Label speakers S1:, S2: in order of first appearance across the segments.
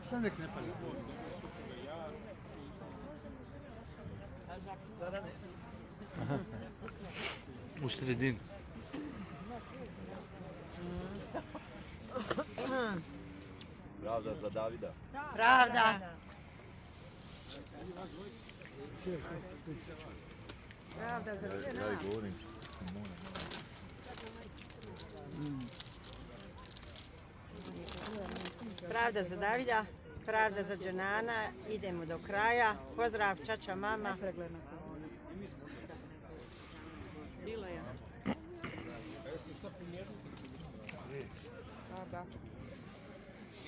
S1: Šta nek ne pali?
S2: U sredini.
S3: Pravda za Davida.
S4: Pravda. Pravda za sve nas.
S3: Ja i govorim.
S4: Pravda za Davida, pravda za Dženana, idemo do kraja. Pozdrav, čača, mama. Bilo je. Da.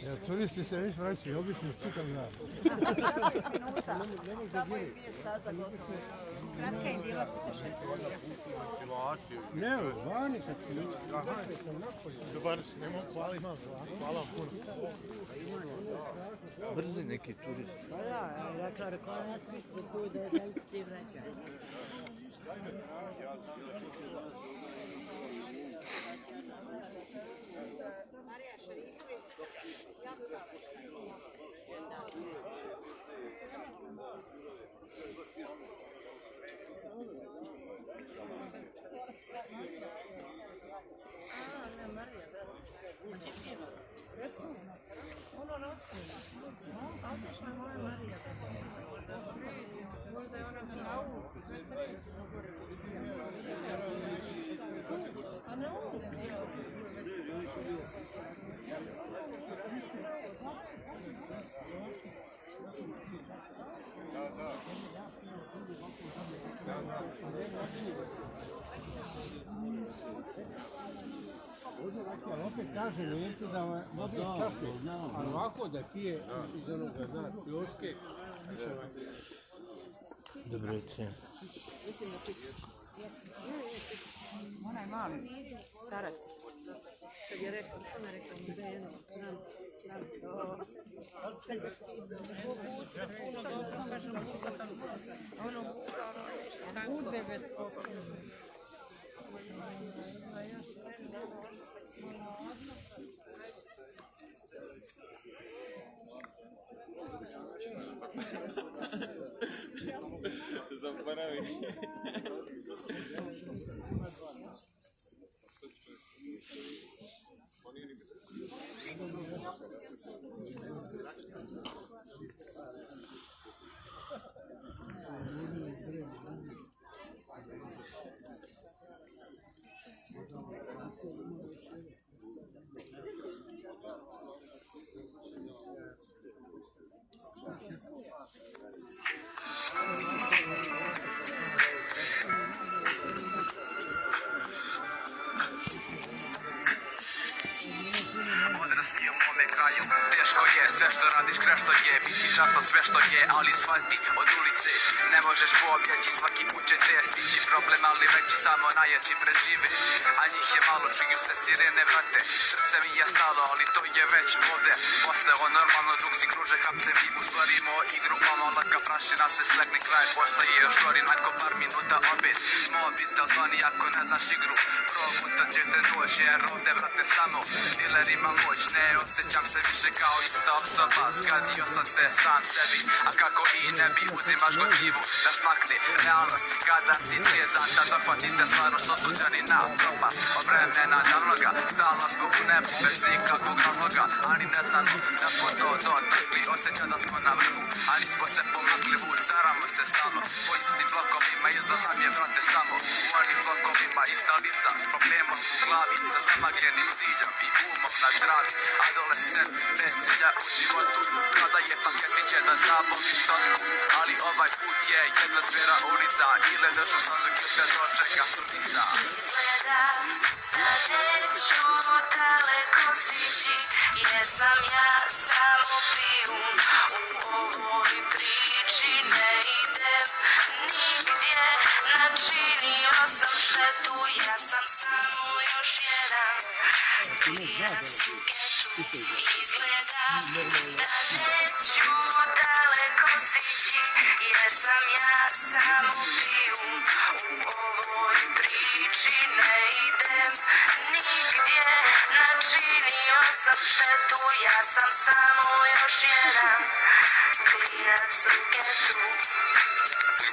S1: Jer turisti se već vraćaju, obično čitav dan.
S4: 20 minuta. Samo je 2 sata gotovo. Kratka je bila putešestvija.
S1: Ne, vani kad ti sam napolje. Dobar si, ne mogu, hvala imam. Hvala vam puno.
S2: Brzi neki turist.
S4: Pa da, dakle, rekao nas pišite tu da je da ti vraća. Marija Šerifović,
S1: Ali opet kaže Nemcu da dobije čašu, ali ovako da pije iz onoga, znaš, pljoske.
S2: Dobro večer.
S4: onaj mali starac. Kad je rekao, što me rekao, da je jedno, u 9
S5: Zaboravi.
S6: Teško je, sve što radiš grešto je, biti často sve što je, ali shvati od ulice ne možeš pobjeći, svaki put će te stići problem, ali veći samo najjači prežive, a njih je malo, čuju se sirene vrate, srce mi je stalo, ali to je već ovdje, postao normalno, džuksi kruže, hapse mi usporimo igru, pomolaka prašina se slegne kraj, postaje još gori, nakon par minuta opet, mobitel zvoni ako ne znaš igru, progutat će te doć, jer ovdje vrate samo, diler ima moć, ne osjećam se više kao ista osoba, zgadio sam se sam sebi, a kako i ne bi, uzimaš gotivu da smakne realnost, kada si trijezan, da zahvatite stvarno s osuđani na propast, od vremena davnoga, stalno smo u nebu, bez ikakvog razloga, ali ne znamo da smo to dotakli, osjeća da smo na vrhu, a nismo se pomakli, vucaramo se stalno, po istim blokovima, izlaz nam je brate samo, u onim flokovima, ista lica, s problemom u glavi, sa zamagljenim ciljem i umom na travi, adolescent, bez cilja u životu, kada je paketiće da zabogiš sotku, ali ovaj put je jedna smjera ulica, ili još u sandu te dočeka sudnica.
S7: Izgleda da neću daleko stići, jer sam ja samo pijun u ovoj priči, ne idem nigdje, načinio sam štetu, ja sam samo još jedan klinac u getu. Izgleda da neću daleko stići, jer sam ja samo pijun u ovoj priči, ne idem nigdje, štetu, ja sam samo još jedan klinac u getu.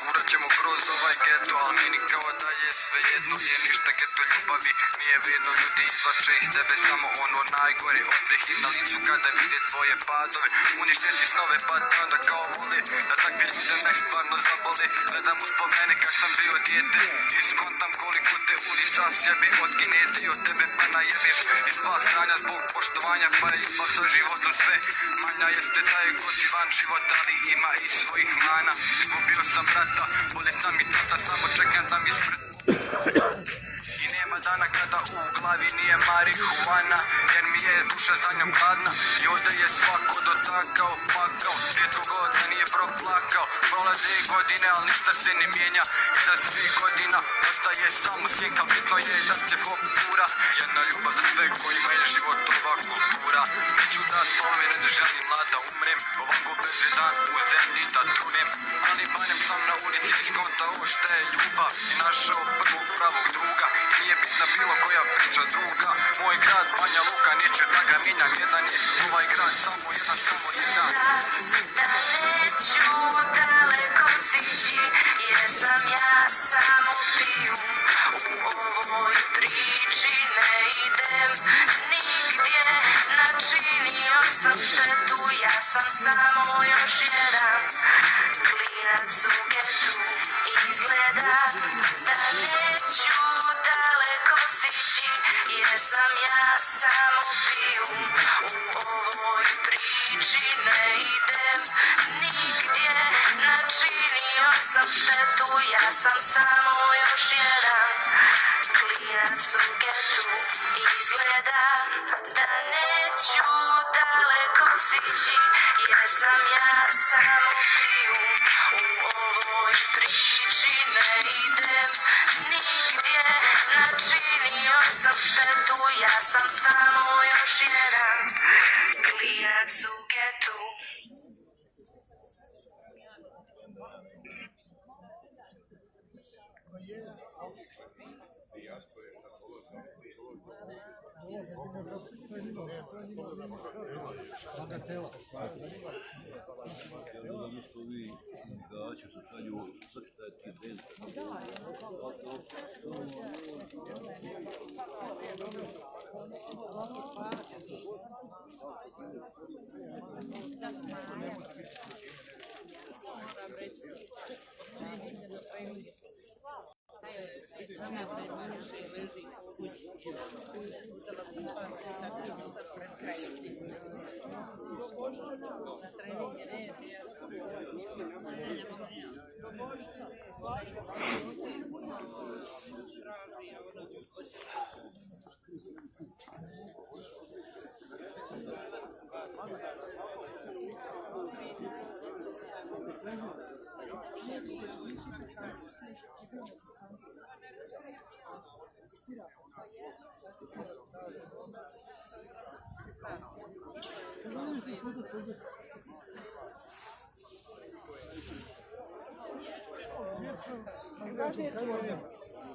S6: Gurat ćemo kroz ovaj geto, al meni kao da je svejedno. Nije ništa geto ljubavi, nije vrijedno. Ljudi izvlače iz tebe samo ono najgore. Osmijeh im na licu kada vide tvoje padove. Unište ti snove pa te onda kao vole da takvi ljude me stvarno zabole. Gledam uspomene kak sam bio dijete i skontam koliko te ulica sjebe. Odgine dio tebe pa najebeš i sva sranja zbog poštovanja, pa je ljubav za životom sve manja. Jeste da je god divan život, ali ima i svojih mana. Izgubio sam brata, bolesna mi tata, samo čekam da mi I nema dana kada u glavi nije marihuana, jer mi je duša za njom gladna. I ovdje je svako dotakao, pakao, rijetko god da nije proplakao. Prolaze godine, ali ništa se ne mijenja. Iza svih godina ostaje samo sjenka. Bitno je da se fopura. Jedna ljubav za sve kojima je život ova kultura. Neću da spomene, ne želim mlada umrem. Ovako bezvjedan u zemlji da trunem. Ali barem sam na ulici iskontao šta je ljubav i našao prvog pravog druga. Nije bitna bilo koja priča druga. Moj grad Banja Luka, neću da ga mijenjam. Jedan je ovaj grad, samo jedan, samo jedan.
S7: Da neću daleko stići, jer sam ja samo pijun. U ovoj priči ne idem nigdje, načinio sam štetu, ja sam samo još jedan klinac u getu. Izgleda da neću daleko stići, jer sam ja samo pijun. U ovoj priči ne idem nigdje, načinio sam štetu, ja sam samo još jedan klinac u getu. Izgleda da neću daleko stići, jer sam ja samo pijun. U ovoj priči ne idem nigdje, načinio sam štetu, ja sam samo još jedan klinac u getu.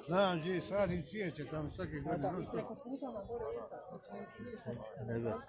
S1: Znam gdje sadim cvijeće tamo svake godine.
S2: Ne znam.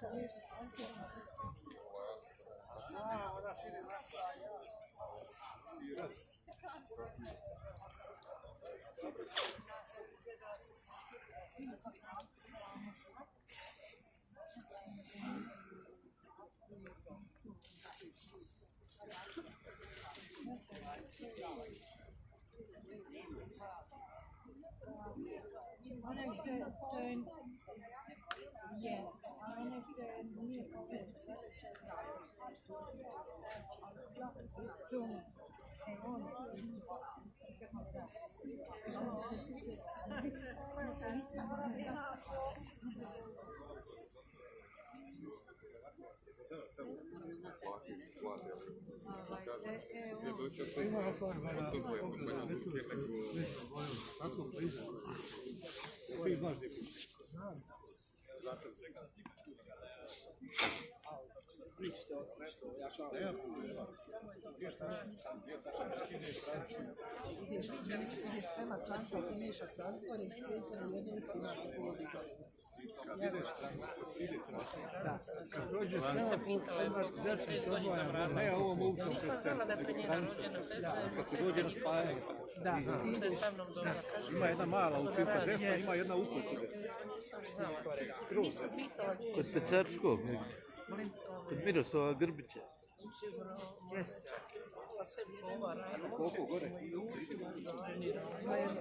S1: Kad prođeš tamo, odmah desno se odvaja. Ne, ovom ulicom
S8: Nisam
S1: kroz
S8: znala da
S1: centar.
S8: je to njena rođena sestra.
S1: Kad se dođe na spajanje.
S8: Da, ti je sa mnom dobra.
S1: Ima jedna mala učica desna, ima jedna ukosa desna.
S8: Nisam znala.
S1: Skroz.
S8: Nisam pitala gdje
S2: Kod Pecarskog negdje. Kod Miroslava Grbića.
S8: sigurno. Jeste. Sa sebi ova rada.
S1: Koliko gore?
S8: Evo.